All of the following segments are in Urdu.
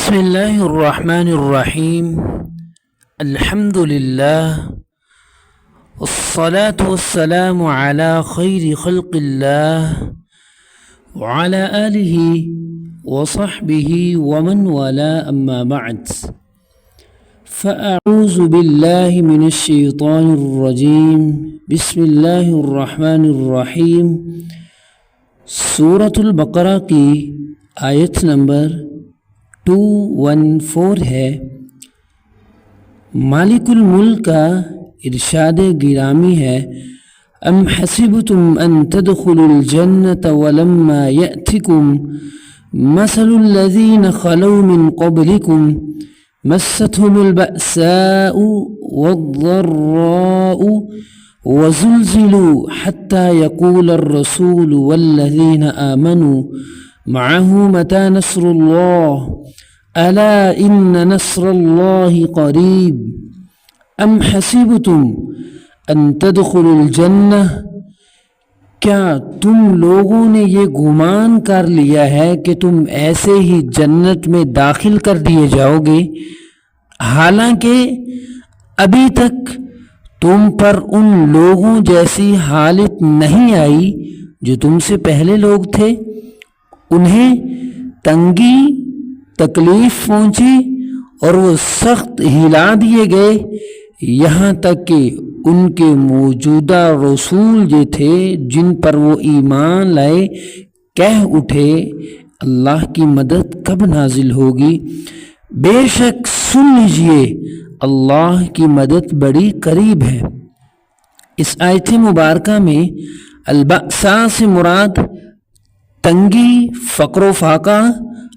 بسم الله الرحمن الرحيم. الحمد لله والصلاة والسلام على خير خلق الله وعلى آله وصحبه ومن والاه، أما بعد، فأعوذ بالله من الشيطان الرجيم. بسم الله الرحمن الرحيم. سورة البقرہ کی آیت نمبر 214 ہے. مالک الملک کا ارشاد گرامی ہے: ام حسبتم ان تدخلوا الجنة ولما يأتكم مثل الذين خلوا من قبلكم مستهم البأساء والضراء وزلزلوا حتى يقول الرسول والذين آمنوا معه متى نصر الله ألا إن نصر الله قريب. ام حسبتم ان تدخلوا الجنہ، کیا تم لوگوں نے یہ گمان کر لیا ہے کہ تم ایسے ہی جنت میں داخل کر دیے جاؤ گے، حالانکہ ابھی تک تم پر ان لوگوں جیسی حالت نہیں آئی جو تم سے پہلے لوگ تھے. انہیں تنگی تکلیف پہنچی اور وہ سخت ہلا دیے گئے، یہاں تک کہ ان کے موجودہ رسول جو تھے جن پر وہ ایمان لائے کہہ اٹھے اللہ کی مدد کب نازل ہوگی. بے شک سن لیجئے اللہ کی مدد بڑی قریب ہے. اس آیت مبارکہ میں البأساء سے مراد تنگی، فقر و فاقہ،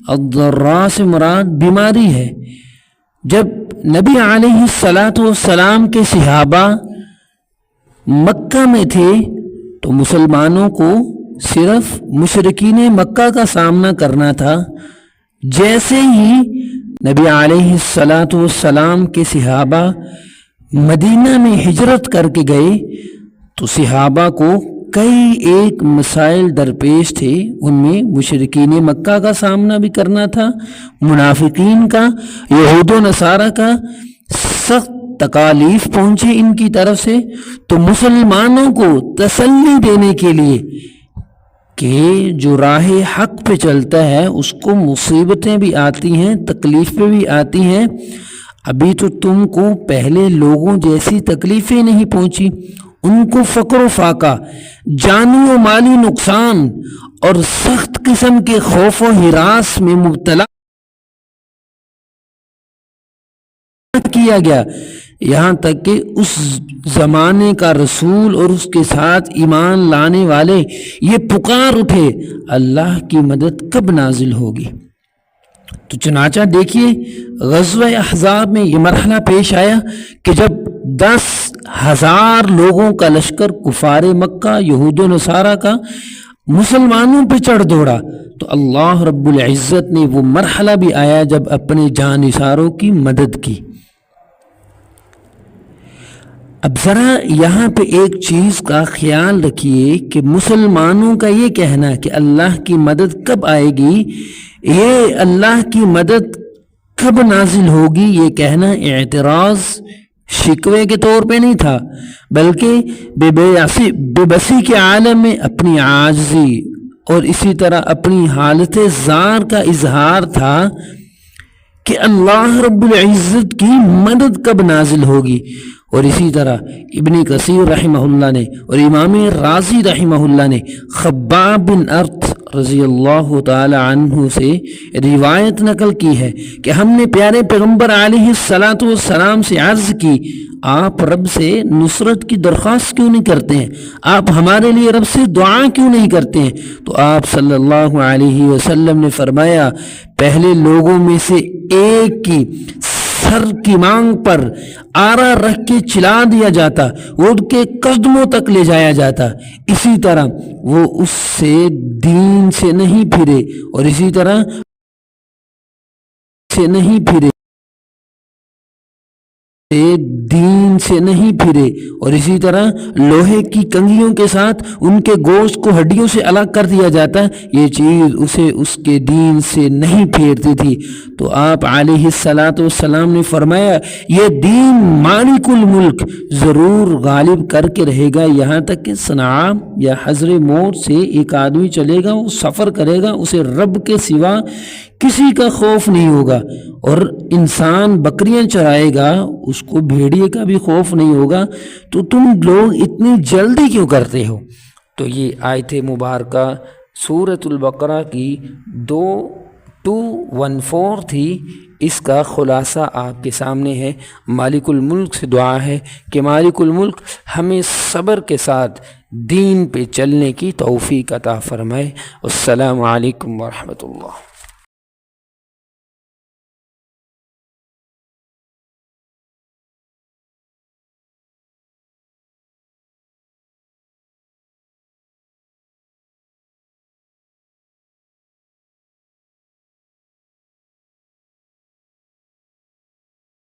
الضراء سے مراد بیماری ہے. جب نبی علیہ السلام کے صحابہ مکہ میں تھے تو مسلمانوں کو صرف مشرکین مکہ کا سامنا کرنا تھا. جیسے ہی نبی علیہ السلام کے صحابہ مدینہ میں ہجرت کر کے گئے تو صحابہ کو کئی ایک مسائل درپیش تھے. ان میں مشرکین مکہ کا سامنا بھی کرنا تھا، منافقین کا، یہود و نصارہ کا سخت تکالیف پہنچے ان کی طرف سے. تو مسلمانوں کو تسلی دینے کے لیے کہ جو راہ حق پہ چلتا ہے اس کو مصیبتیں بھی آتی ہیں، تکلیفیں بھی آتی ہیں. ابھی تو تم کو پہلے لوگوں جیسی تکلیفیں نہیں پہنچی. ان کو فقر و فاقہ، جانی و مالی نقصان اور سخت قسم کے خوف و ہراس میں مبتلا کیا گیا، یہاں تک کہ اس زمانے کا رسول اور اس کے ساتھ ایمان لانے والے یہ پکار اٹھے اللہ کی مدد کب نازل ہوگی. تو چنانچہ دیکھیے غزوہ احزاب میں یہ مرحلہ پیش آیا کہ جب 10,000 لوگوں کا لشکر کفار مکہ، یہود و نصارہ کا مسلمانوں پہ چڑھ دوڑا تو اللہ رب العزت نے وہ مرحلہ بھی آیا جب اپنے جانثاروں کی مدد کی. اب ذرا یہاں پہ ایک چیز کا خیال رکھیے کہ مسلمانوں کا یہ کہنا کہ اللہ کی مدد کب آئے گی، یہ اللہ کی مدد کب نازل ہوگی، یہ کہنا اعتراض شکوے کے طور پہ نہیں تھا، بلکہ بے بسی کے عالم میں اپنی عاجزی اور اسی طرح اپنی حالت زار کا اظہار تھا کہ اللہ رب العزت کی مدد کب نازل ہوگی. اور اسی طرح ابن کثیر رحمہ اللہ نے اور امام رازی رحمہ اللہ نے خباب بن ارت رضی اللہ تعالی عنہ سے روایت نقل کی ہے کہ ہم نے پیارے پیغمبر علیہ السلام سے عرض کی، آپ رب سے نصرت کی درخواست کیوں نہیں کرتے ہیں، آپ ہمارے لیے رب سے دعا کیوں نہیں کرتے ہیں؟ تو آپ صلی اللہ علیہ وسلم نے فرمایا، پہلے لوگوں میں سے ایک کی سر کی مانگ پر آرا رکھ کے چلا دیا جاتا، وہ ان کے قدموں تک لے جایا جاتا، اسی طرح وہ اس سے دین سے نہیں پھرے اور اسی طرح سے نہیں پھرے، دین سے نہیں پھرے، اور اسی طرح لوہے کی کنگھیوں کے ساتھ ان کے گوشت کو ہڈیوں سے الگ کر دیا جاتا، یہ چیز اسے اس کے دین سے نہیں پھیرتی تھی۔ تو آپ علیہ السلام نے فرمایا یہ دین مالک الملک ضرور غالب کر کے رہے گا، یہاں تک کہ صنعاء یا حضر موت سے ایک آدمی چلے گا، وہ سفر کرے گا، اسے رب کے سوا کسی کا خوف نہیں ہوگا، اور انسان بکریاں چرائے گا، اس کو بھیڑیے کا بھی خوف نہیں ہوگا، تو تم لوگ اتنی جلدی کیوں کرتے ہو؟ تو یہ آیت مبارکہ سورۃ البقرہ کی 2:14 تھی، اس کا خلاصہ آپ کے سامنے ہے۔ مالک الملک سے دعا ہے کہ مالک الملک ہمیں صبر کے ساتھ دین پہ چلنے کی توفیق عطا فرمائے۔ السلام علیکم ورحمۃ اللہ۔